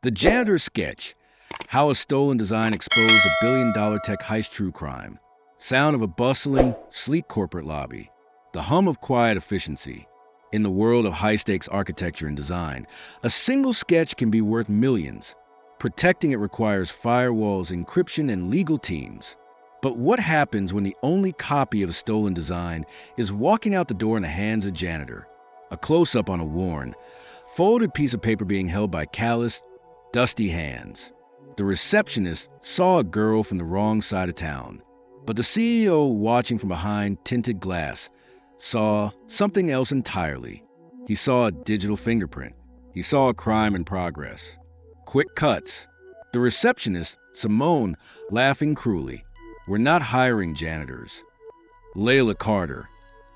The Janitor sketch. How a stolen design exposed a billion-dollar tech heist true crime. Sound of a bustling, sleek corporate lobby. The hum of quiet efficiency. In the world of high-stakes architecture and design, a single sketch can be worth millions. Protecting it requires firewalls, encryption, and legal teams. But what happens when the only copy of a stolen design is walking out the door in the hands of a janitor? A close-up on a worn, folded piece of paper being held by calloused, dusty hands. The receptionist saw a girl from the wrong side of town, but the CEO, watching from behind tinted glass, saw something else entirely. He saw a digital fingerprint. He saw a crime in progress. Quick cuts. The receptionist, Simone, laughing cruelly. We're not hiring janitors. Layla Carter,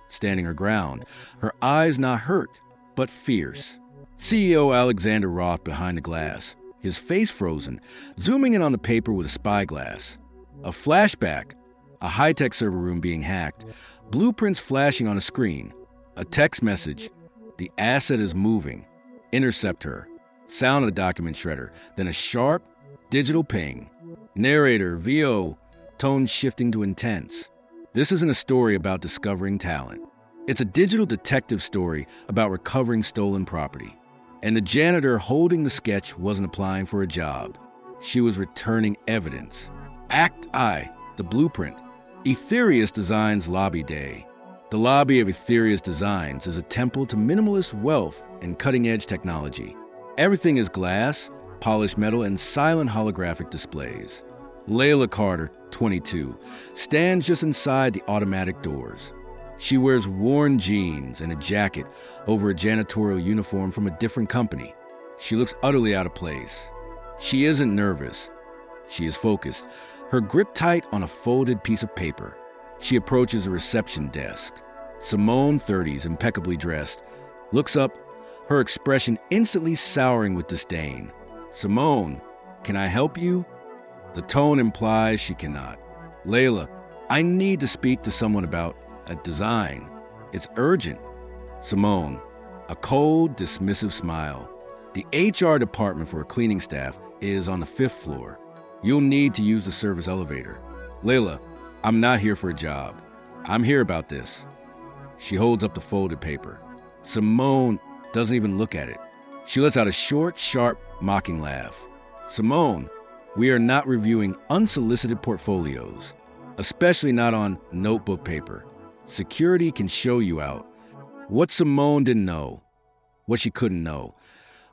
standing her ground, her eyes not hurt, but fierce. CEO Alexander Roth behind the glass, his face frozen, zooming in on the paper with a spyglass. A flashback, a high-tech server room being hacked, blueprints flashing on a screen, a text message, the asset is moving, intercept her, sound of the document shredder, then a sharp, digital ping. Narrator, VO, tone shifting to intense. This isn't a story about discovering talent. It's a digital detective story about recovering stolen property. And the janitor holding the sketch wasn't applying for a job. She was returning evidence. Act I, the blueprint. Aetherius Designs Lobby Day. The lobby of Aetherius Designs is a temple to minimalist wealth and cutting-edge technology. Everything is glass, polished metal, and silent holographic displays. Layla Carter, 22, stands just inside the automatic doors. She wears worn jeans and a jacket over a janitorial uniform from a different company. She looks utterly out of place. She isn't nervous. She is focused, her grip tight on a folded piece of paper. She approaches a reception desk. Simone, 30s, impeccably dressed, looks up, her expression instantly souring with disdain. Simone, can I help you? The tone implies she cannot. Layla, I need to speak to someone about a design. It's urgent. Simone, a cold, dismissive smile. The HR department for a cleaning staff is on the 5th floor. You'll need to use the service elevator. Layla, I'm not here for a job. I'm here about this. She holds up the folded paper. Simone doesn't even look at it. She lets out a short, sharp, mocking laugh. Simone, we are not reviewing unsolicited portfolios, especially not on notebook paper. Security can show you out. What Simone didn't know, what she couldn't know,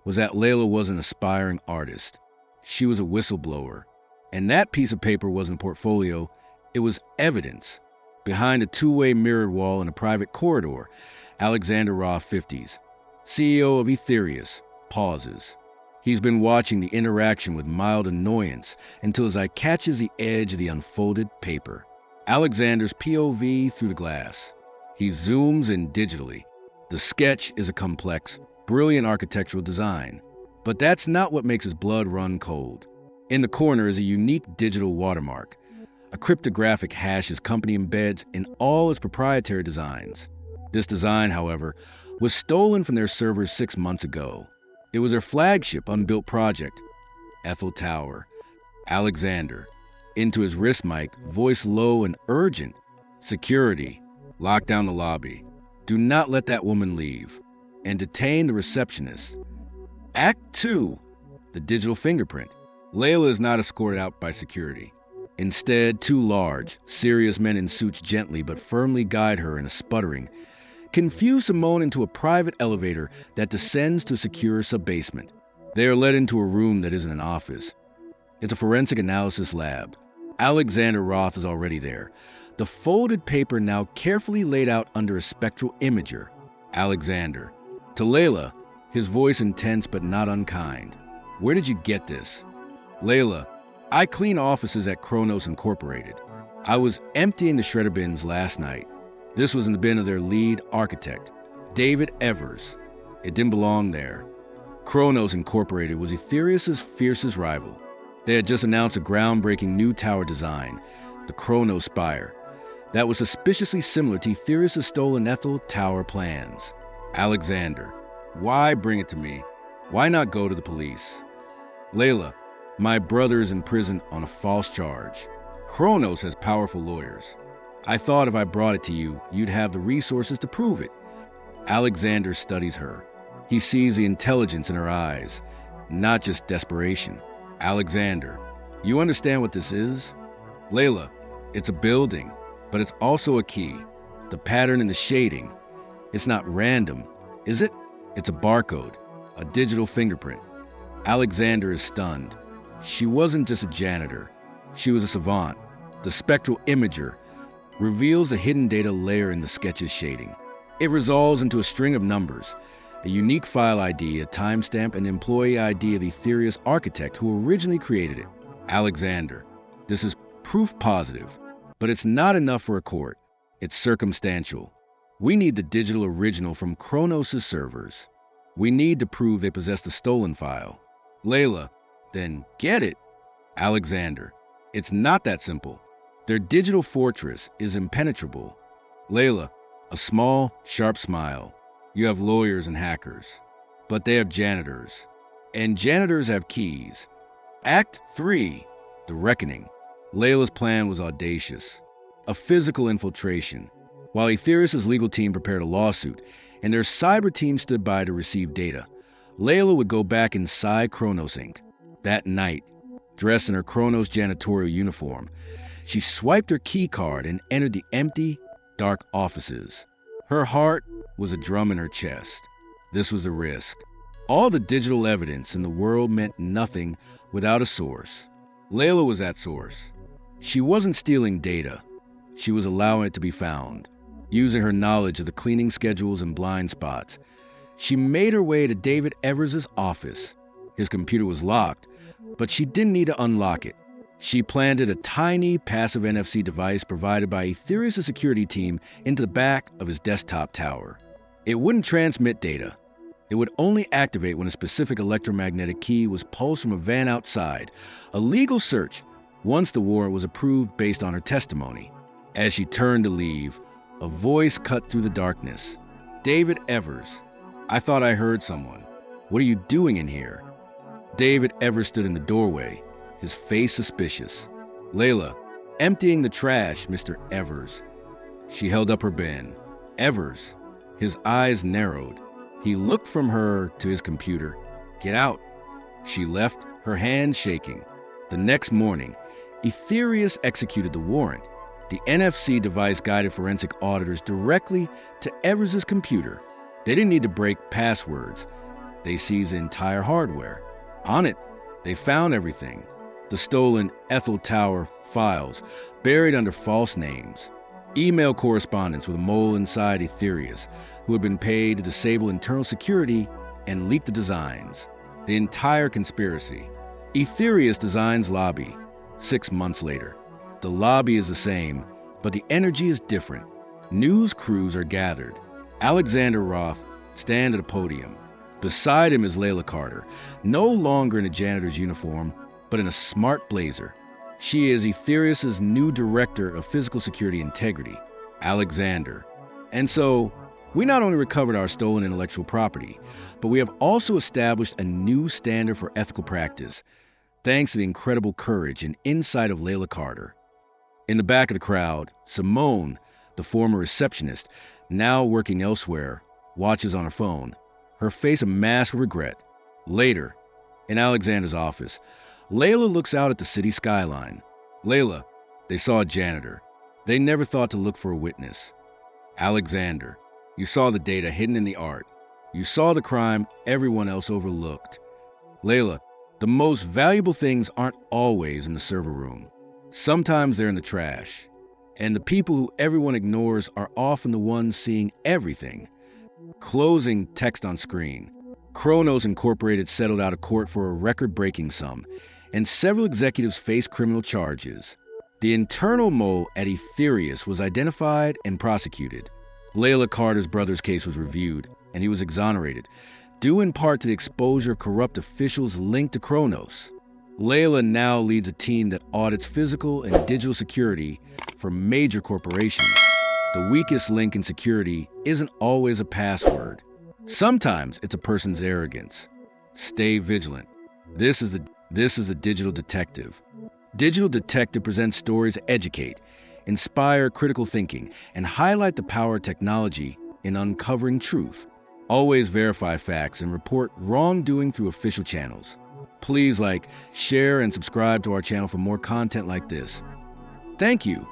was that Layla was an aspiring artist. She was a whistleblower. And that piece of paper wasn't a portfolio, it was evidence. Behind a two-way mirrored wall in a private corridor, Alexander Roth, 50s, CEO of Aetherius, pauses. He's been watching the interaction with mild annoyance until his eye catches the edge of the unfolded paper. Alexander's POV through the glass. He zooms in digitally. The sketch is a complex, brilliant architectural design. But that's not what makes his blood run cold. In the corner is a unique digital watermark, a cryptographic hash his company embeds in all its proprietary designs. This design, however, was stolen from their servers 6 months ago. It was their flagship unbuilt project. Ethel Tower. Alexander. Into his wrist mic, voice low and urgent. Security. Lock down the lobby. Do not let that woman leave. And detain the receptionist. Act 2. The digital fingerprint. Layla is not escorted out by security. Instead, 2 large, serious men in suits gently but firmly guide her in a sputtering, confuse Simone into a private elevator that descends to a secure sub-basement. They are led into a room that isn't an office. It's a forensic analysis lab. Alexander Roth is already there, the folded paper now carefully laid out under a spectral imager. Alexander. To Layla, his voice intense but not unkind. Where did you get this? Layla, I clean offices at Kronos Incorporated. I was emptying the shredder bins last night. This was in the bin of their lead architect, David Evers. It didn't belong there. Kronos Incorporated was Aetherius' fiercest rival. They had just announced a groundbreaking new tower design, the Kronos Spire, that was suspiciously similar to Aetherius' stolen Ethel Tower plans. Alexander, why bring it to me? Why not go to the police? Layla, my brother is in prison on a false charge. Kronos has powerful lawyers. I thought if I brought it to you, you'd have the resources to prove it. Alexander studies her. He sees the intelligence in her eyes, not just desperation. Alexander, you understand what this is? Layla, it's a building, but it's also a key. The pattern and the shading. It's not random, is it? It's a barcode, a digital fingerprint. Alexander is stunned. She wasn't just a janitor. She was a savant. The spectral imager reveals a hidden data layer in the sketch's shading. It resolves into a string of numbers, a unique file ID, a timestamp, and employee ID of Aetherius architect who originally created it. Alexander, this is proof positive, but it's not enough for a court. It's circumstantial. We need the digital original from Kronos' servers. We need to prove they possess the stolen file. Layla, then get it. Alexander, it's not that simple. Their digital fortress is impenetrable. Layla, a small, sharp smile. You have lawyers and hackers, but they have janitors. And janitors have keys. Act 3, The Reckoning. Layla's plan was audacious. A physical infiltration. While Aetherius' legal team prepared a lawsuit, and their cyber team stood by to receive data, Layla would go back inside Kronos Inc. That night, dressed in her Kronos janitorial uniform, she swiped her key card and entered the empty, dark offices. Her heart was a drum in her chest. This was a risk. All the digital evidence in the world meant nothing without a source. Layla was that source. She wasn't stealing data. She was allowing it to be found. Using her knowledge of the cleaning schedules and blind spots, she made her way to David Evers' office. His computer was locked, but she didn't need to unlock it. She planted a tiny passive NFC device provided by Aetherius' security team into the back of his desktop tower. It wouldn't transmit data. It would only activate when a specific electromagnetic key was pulsed from a van outside, a legal search once the warrant was approved based on her testimony. As she turned to leave, a voice cut through the darkness. David Evers. I thought I heard someone. What are you doing in here? David Evers stood in the doorway, his face suspicious. Layla, emptying the trash, Mr. Evers. She held up her bin. Evers. His eyes narrowed. He looked from her to his computer. Get out. She left, her hand shaking. The next morning, Aetherius executed the warrant. The NFC device guided forensic auditors directly to Evers' computer. They didn't need to break passwords. They seized the entire hardware. On it, they found everything. The stolen Ethel Tower files, buried under false names. Email correspondence with a mole inside Aetherius, who had been paid to disable internal security and leak the designs. The entire conspiracy. Aetherius Designs lobby. 6 months later. The lobby is the same, but the energy is different. News crews are gathered. Alexander Roth stands at a podium. Beside him is Layla Carter, no longer in a janitor's uniform, but in a smart blazer. She is Aetherius' new director of physical security integrity, Alexander. And so, we not only recovered our stolen intellectual property, but we have also established a new standard for ethical practice, thanks to the incredible courage and insight of Layla Carter. In the back of the crowd, Simone, the former receptionist, now working elsewhere, watches on her phone, her face a mask of regret. Later, in Alexander's office, Layla looks out at the city skyline. Layla, they saw a janitor. They never thought to look for a witness. Alexander, you saw the data hidden in the art. You saw the crime everyone else overlooked. Layla, the most valuable things aren't always in the server room. Sometimes they're in the trash. And the people who everyone ignores are often the ones seeing everything. Closing text on screen. Kronos Incorporated settled out of court for a record-breaking sum, and several executives faced criminal charges. The internal mole at Aetherius was identified and prosecuted. Layla Carter's brother's case was reviewed, and he was exonerated, due in part to the exposure of corrupt officials linked to Kronos. Layla now leads a team that audits physical and digital security for major corporations. The weakest link in security isn't always a password. Sometimes it's a person's arrogance. Stay vigilant. This is This is a Digital Detective. Digital Detective presents stories that educate, inspire critical thinking, and highlight the power of technology in uncovering truth. Always verify facts and report wrongdoing through official channels. Please like, share, and subscribe to our channel for more content like this. Thank you.